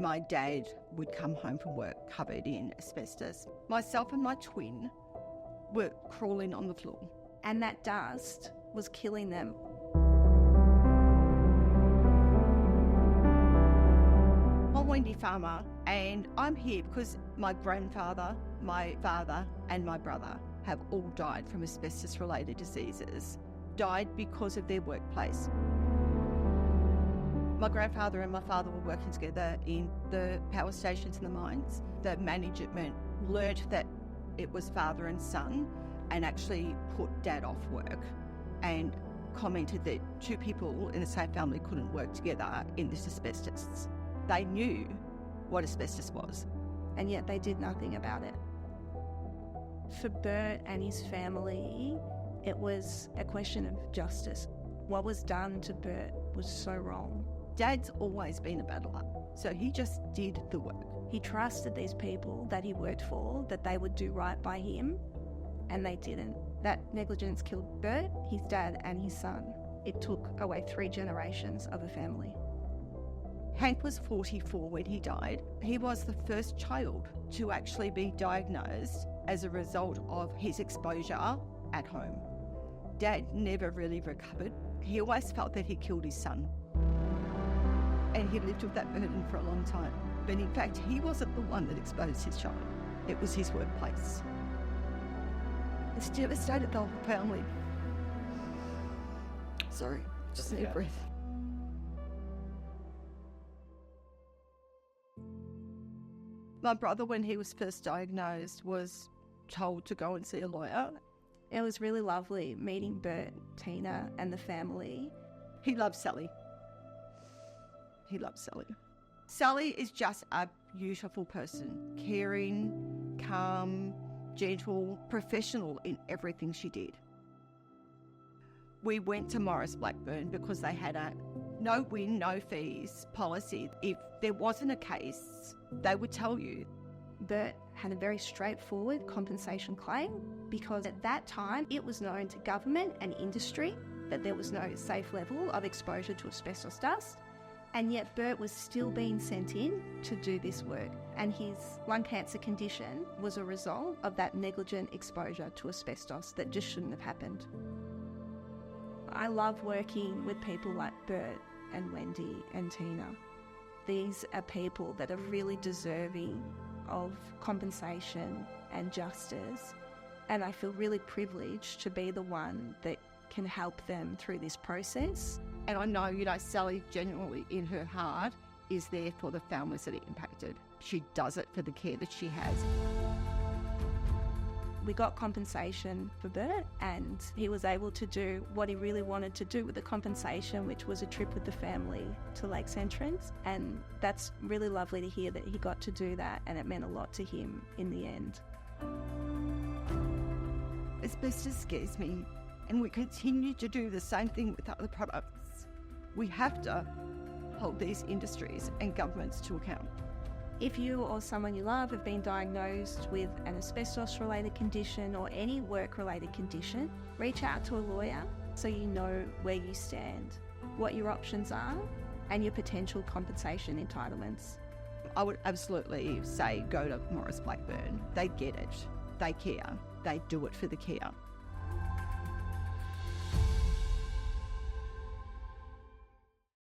My dad would come home from work covered in asbestos. Myself and my twin were crawling on the floor. And that dust was killing them. I'm Wendy Farmer, and I'm here because my grandfather, my father and my brother have all died from asbestos-related diseases, died because of their workplace. My grandfather and my father were working together in the power stations and the mines. The management learnt that it was father and son and actually put dad off work and commented that two people in the same family couldn't work together in this asbestos. They knew what asbestos was. And yet they did nothing about it. For Bert and his family, it was a question of justice. What was done to Bert was so wrong. Dad's always been a battler, so he just did the work. He trusted these people that he worked for, that they would do right by him, and they didn't. That negligence killed Bert, his dad and his son. It took away 3 generations of a family. Hank was 44 when he died. He was the first child to actually be diagnosed as a result of his exposure at home. Dad never really recovered. He always felt that he killed his son. And he lived with that burden for a long time. But in fact, he wasn't the one that exposed his child. It was his workplace. It's devastated the whole family. Sorry, just need a breath. My brother, when he was first diagnosed, was told to go and see a lawyer. It was really lovely meeting Bert, Tina and the family. He loves Sally. He loves Sally. Sally is just a beautiful person, caring, calm, gentle, professional in everything she did. We went to Maurice Blackburn because they had a no win, no fees policy. If there wasn't a case, they would tell you. Bert had a very straightforward compensation claim because at that time it was known to government and industry that there was no safe level of exposure to asbestos dust, and yet Bert was still being sent in to do this work, and his lung cancer condition was a result of that negligent exposure to asbestos that just shouldn't have happened. I love working with people like Bert and Wendy and Tina. These are people that are really deserving of compensation and justice, and I feel really privileged to be the one that can help them through this process. And I know, Sally genuinely in her heart is there for the families that are impacted. She does it for the care that she has. We got compensation for Bert, and he was able to do what he really wanted to do with the compensation, which was a trip with the family to Lakes Entrance. And that's really lovely to hear that he got to do that, and it meant a lot to him in the end. Asbestos scares me, and we continue to do the same thing with other products. We have to hold these industries and governments to account. If you or someone you love have been diagnosed with an asbestos-related condition or any work-related condition, reach out to a lawyer so you know where you stand, what your options are, and your potential compensation entitlements. I would absolutely say go to Maurice Blackburn. They get it. They care. They do it for the care.